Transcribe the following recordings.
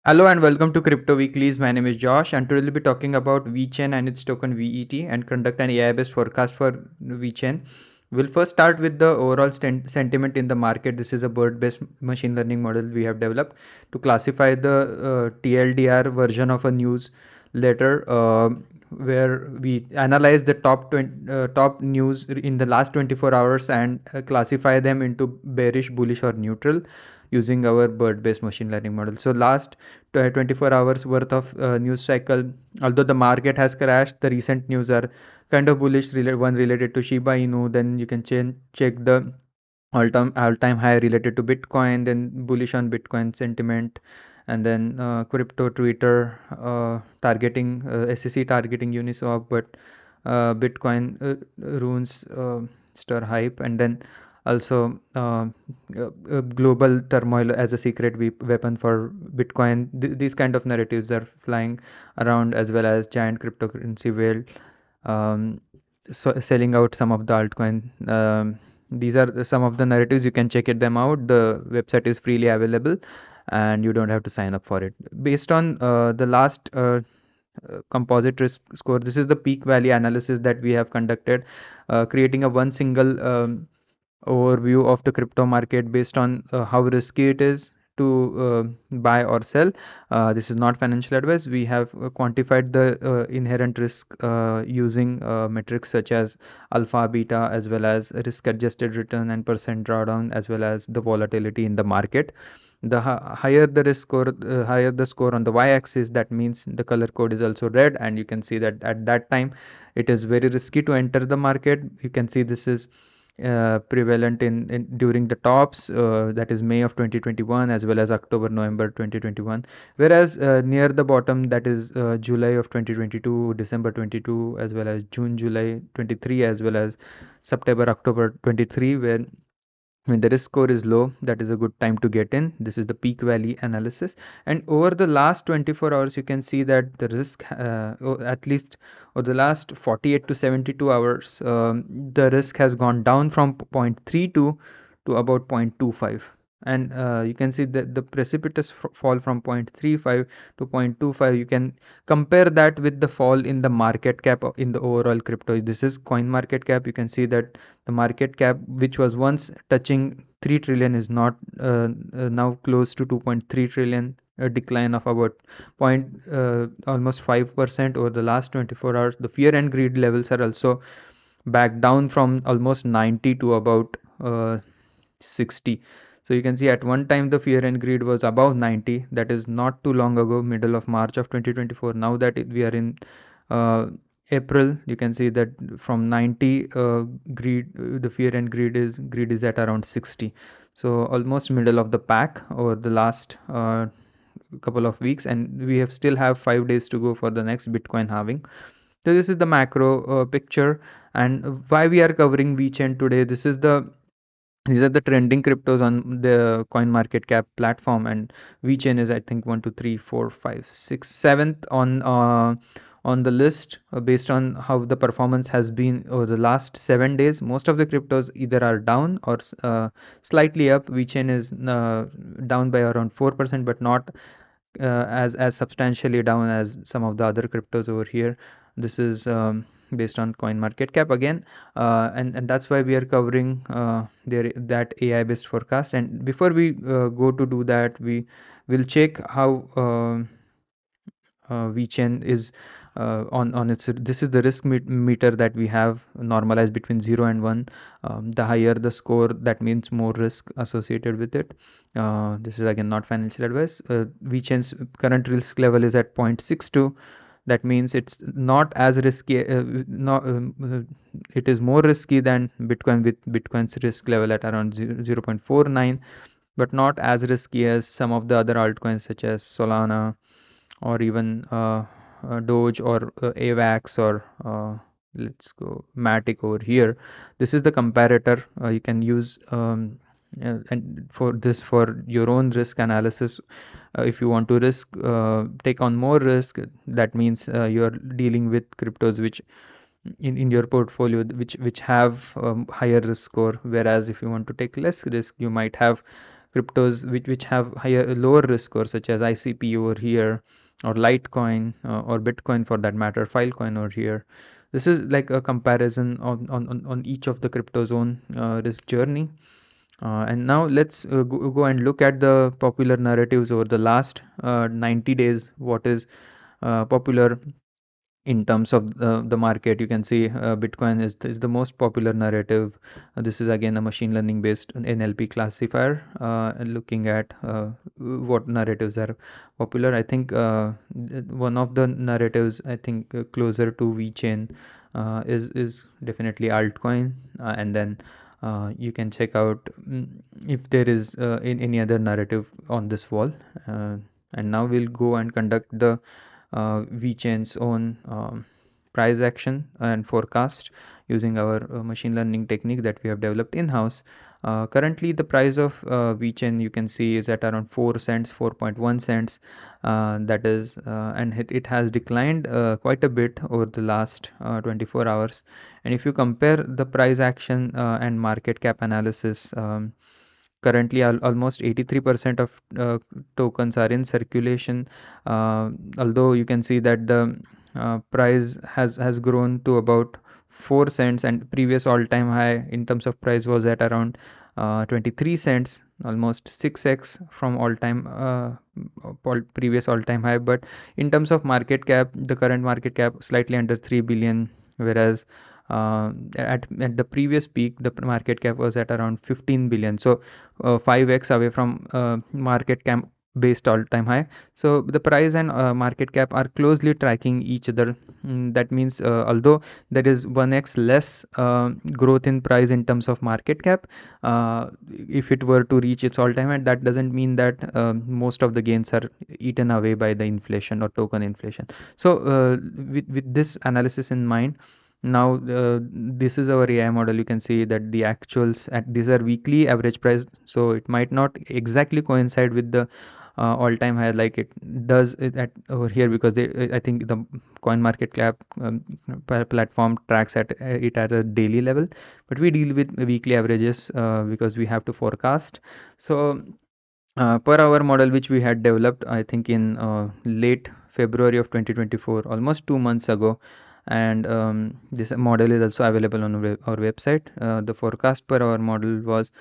Hello and welcome to Crypto Weeklies. My name is Josh, and today we'll be talking about VeChain and its token VET and conduct an AI-based forecast for VeChain. We'll first start with the overall sentiment in the market. This is a bird-based machine learning model we have developed to classify the TLDR version of a newsletter, where we analyze the top news in the last 24 hours and classify them into bearish, bullish, or neutral using our bird-based machine learning model. So last 24 hours worth of news cycle, although the market has crashed, the recent news are kind of bullish. One related to Shiba Inu, then you can check the all-time high related to Bitcoin, then bullish on Bitcoin sentiment, and then crypto Twitter targeting SEC targeting Uniswap, but Bitcoin runes stir hype, and then also global turmoil as a secret weapon for Bitcoin. These kind of narratives are flying around, as well as giant cryptocurrency whale um, selling out some of the altcoin. These are some of the narratives. You can check them out. The website is freely available, and you don't have to sign up for it. Based on the last composite risk score, this is the PeakValley analysis that we have conducted, creating a one single overview of the crypto market based on how risky it is to buy or sell. This is not financial advice. We have quantified the inherent risk using metrics such as alpha, beta, as well as risk adjusted return and percent drawdown, as well as the volatility in the market. The higher the risk score, higher the score on the y-axis, that means the color code is also red, and you can see that at that time it is very risky to enter the market. You can see this is prevalent in during the tops, that is May of 2021 as well as October November 2021, whereas near the bottom, that is July of 2022, December 22, as well as June July 23, as well as September October 23, when the risk score is low, that is a good time to get in. This is the PeakValley analysis, and over the last 24 hours you can see that the risk, at least over the last 48 to 72 hours, the risk has gone down from 0.32 to about 0.25, and you can see that the precipitous fall from 0.35 to 0.25. You can compare that with the fall in the market cap in the overall crypto. This is coin market cap. You can see that the market cap, which was once touching 3 trillion, is not now close to 2.3 trillion, a decline of about almost 5% over the last 24 hours. The fear and greed levels are also back down from almost 90 to about 60. So you can see at one time the fear and greed was above 90. That is not too long ago, middle of March of 2024. Now that we are in uh, April, you can see that from 90, the fear and greed is at around 60. So almost middle of the pack over the last couple of weeks, and we have still have 5 days to go for the next Bitcoin halving. So this is the macro picture, and why we are covering VeChain today. These are the trending cryptos on the coin market cap platform, and VeChain is, I think, 1 2 3 4 5 6 7th on the list, based on how the performance has been over the last 7 days. Most of the cryptos either are down or slightly up. VeChain is down by around 4%, but not as substantially down as some of the other cryptos over here. This is based on coin market cap again, and that's why we are covering that AI based forecast. And before we go to do that, we will check how VeChain is on its. This is the risk meter that we have normalized between 0 and 1. The higher the score, that means more risk associated with it. This is again not financial advice. VeChain's current risk level is at 0.62. That means it's not as risky. It is more risky than Bitcoin, with Bitcoin's risk level at around 0.49, but not as risky as some of the other altcoins such as Solana, or even Doge, or AVAX, or let's go Matic over here. This is the comparator. You can use and for your own risk analysis. If you want to take on more risk, that means you're dealing with cryptos which in your portfolio which have higher risk score, whereas if you want to take less risk, you might have cryptos which have higher lower risk score, such as ICP over here, or Litecoin, or Bitcoin for that matter, Filecoin over here. This is like a comparison on each of the crypto's own risk journey. And now let's go and look at the popular narratives over the last 90 days. What is popular in terms of the market? You can see Bitcoin is the most popular narrative. This is again a machine learning based NLP classifier, looking at what narratives are popular. I think one of the narratives, I think closer to VeChain, is definitely Altcoin, and then you can check out if there is any other narrative on this wall. And now we'll go and conduct the VeChain's own price action and forecast using our machine learning technique that we have developed in-house. Currently, the price of VeChain, you can see, is at around 4 cents, 4.1 cents. That is, and it has declined quite a bit over the last 24 hours. And if you compare the price action and market cap analysis, currently almost 83% of tokens are in circulation, although you can see that the price has grown to about 4 cents, and previous all-time high in terms of price was at around 23 cents, almost 6x from previous all-time high. But in terms of market cap, the current market cap slightly under 3 billion, whereas at the previous peak the market cap was at around 15 billion. So 5x away from market cap based all-time high. So the price and market cap are closely tracking each other. That means although there is 1x less growth in price in terms of market cap, if it were to reach its all-time high, that doesn't mean that most of the gains are eaten away by the inflation or token inflation. So with this analysis in mind, now this is our AI model. You can see that the actuals these are weekly average price, so it might not exactly coincide with the all-time high like it does at over here, because I think the coin market cap platform tracks it at a daily level, but we deal with weekly averages because we have to forecast. So per our model, which we had developed, I think in late February of 2024, almost 2 months ago, and this model is also available on our website. The forecast per our model was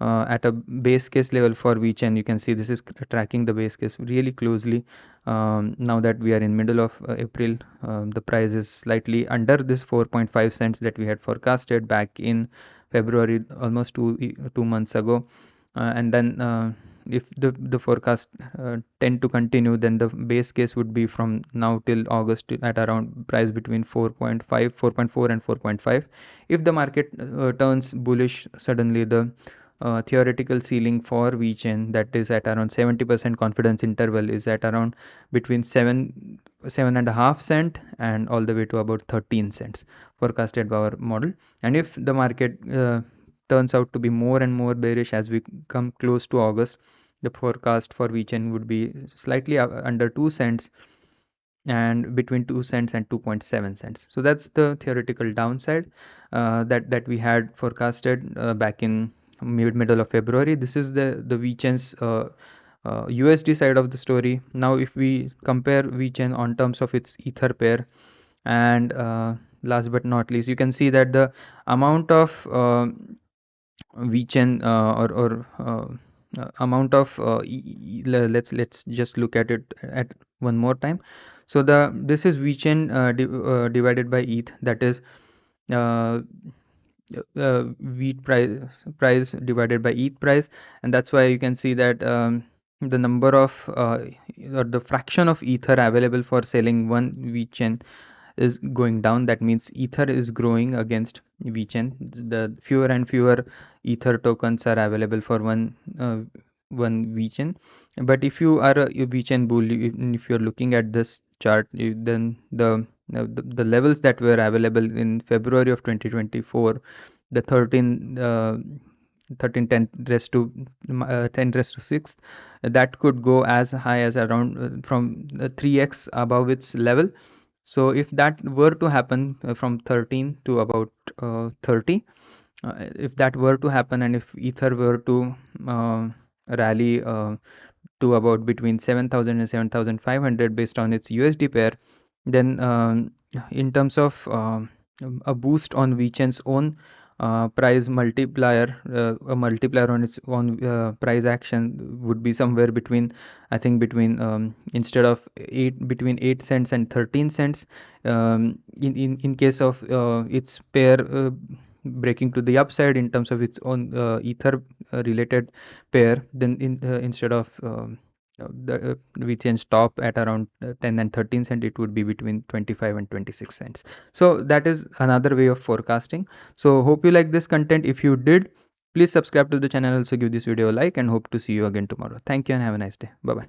at a base case level for VeChain. You can see this is tracking the base case really closely. Now that we are in middle of April, the price is slightly under this 4.5 cents that we had forecasted back in February, almost 2 months ago. And then if the forecast tend to continue, then the base case would be from now till August at around price between 4.5, 4.4 and 4.5. If the market turns bullish suddenly, the theoretical ceiling for VeChain, that is at around 70% confidence interval, is at around between 7.5 cent and all the way to about 13 cents forecasted by our model. And if the market turns out to be more and more bearish as we come close to August, the forecast for VeChain would be slightly under 2 cents and between 2 cents and 2.7 cents. So that's the theoretical downside that we had forecasted back in middle of February. This is the VeChain's USD side of the story. Now if we compare VeChain on terms of its Ether pair, and last but not least, you can see that the amount of VeChain or amount of let's just look at it at one more time. So this is VeChain divided by ETH, that is wheat price divided by ETH price, and that's why you can see that the number of or the fraction of Ether available for selling one VeChain is going down. That means Ether is growing against VeChain. The fewer and fewer Ether tokens are available for one VeChain. But if you are a VeChain bull, if you're looking at this chart, then the levels that were available in February of 2024, the 10 raised to 10 raised to 6, that could go as high as around from 3x above its level. So if that were to happen from 13 to about 30, if that were to happen, and if Ether were to rally to about between 7,000 and 7,500 based on its USD pair. Then in terms of a boost on VeChain's own price multiplier, a multiplier on its own price action would be somewhere between, I think between instead of between 8 cents and 13 cents, in case of its pair breaking to the upside in terms of its own ether related pair, then instead of the VeChain stop at around 10 and 13 cent, it would be between 25 and 26 cents. So that is another way of forecasting. So hope you like this content. If you did, please subscribe to the channel, also give this video a like, and hope to see you again tomorrow. Thank you and have a nice day. Bye bye.